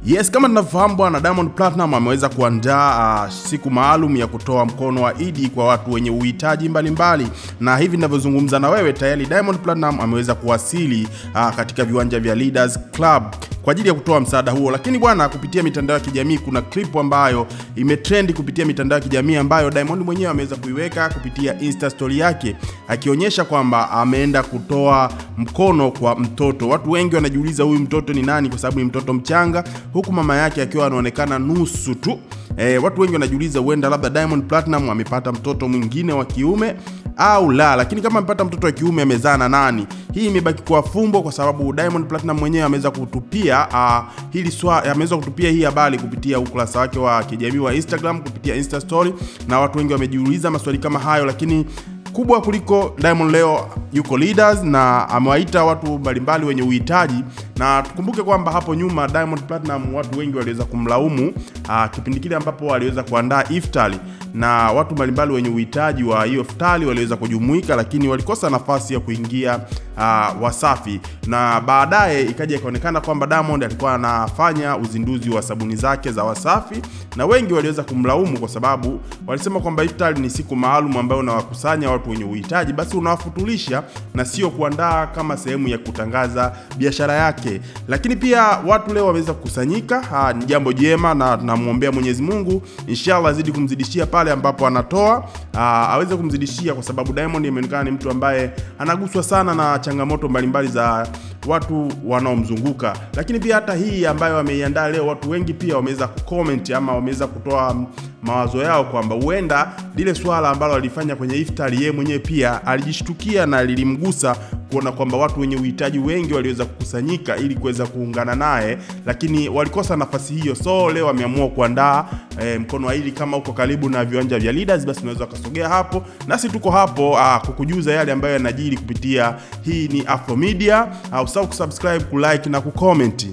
Yes, kama tunafahamu bwana, Diamond Platnumz ameweza kuandaa siku maalum ya kutoa mkono wa Idi kwa watu wenye uhitaji mbalimbali, na hivi ninavyozungumza na wewe tayari Diamond Platnumz ameweza kuwasili katika viwanja vya Leaders Club kwa ajili ya kutoa msaada huo. Lakini bwana, kupitia mitandao ya kijamii kuna clip ambayo imetrend kupitia mitandao ya kijamii ambayo Diamond mwenyewe ameweza kuiweka kupitia Insta story yake akionyesha kwamba ameenda kutoa mkono kwa mtoto. Watu wengi wanajiuliza huyu mtoto ni nani, kwa sababu ni mtoto mchanga huku mama yake akiwa anaonekana nusu tu. Watu wengi wanajiuliza huenda labda Diamond Platnumz amepata mtoto mwingine wa kiume au la, lakini kama amepata mtoto wa kiume amezaa na nani? Hii imebaki kwa fumbo, kwa sababu Diamond Platnumz mwenyewe ameweza kutupia ameweza kutupia hii habari kupitia ukurasa wake wa kijamii wa Instagram kupitia Insta story, na watu wengi wamejiuliza maswali kama hayo. Lakini kubwa kuliko, Diamond leo yuko Leaders na amewaita watu mbalimbali wenye uhitaji, na tukumbuke kwamba hapo nyuma Diamond Platnumz watu wengi waliweza kumlaumu kipindi kile ambapo aliweza kuandaa iftari, na watu mbalimbali wenye uhitaji wa hiyo iftari waliweza kujumuika, lakini walikosa nafasi ya kuingia Wasafi. Na baadaye ikaja ikaonekana kwamba Diamond alikuwa anafanya uzinduzi wa sabuni zake za Wasafi, na wengi waliweza kumlaumu kwa sababu walisema kwamba iftari ni siku maalum ambayo unawakusanya watu wenye uhitaji, basi unawafutulisha na sio kuandaa kama sehemu ya kutangaza biashara yake. Lakini pia watu leo wameweza kukusanyika, ni jambo jema, na tunamuombea Mwenyezi Mungu inshallah azidi kumzidishia pale ambapo anatoa, aweze kumzidishia, kwa sababu Diamond imeonekana ni mtu ambaye anaguswa sana na changamoto mbalimbali za watu wanaomzunguka. Lakini pia hata hii ambayo ameiandaa leo, watu wengi pia wameweza kucomment ama wameweza kutoa mawazo yao kwamba huenda lile swala ambalo alifanya kwenye iftari yeye mwenyewe pia alijishtukia na lilimgusa, kuona kwamba watu wenye uhitaji wengi waliweza kukusanyika ili kuweza kuungana naye, lakini walikosa nafasi hiyo. So leo ameamua kuandaa mkono wa Idi. Kama uko karibu na viwanja vya Leaders, basi unaweza kusogea hapo, nasi tuko hapo kukujuza yale ambayo yanajiri kupitia hii ni Afro Media. Usisahau kusubscribe, kulike na kucomment.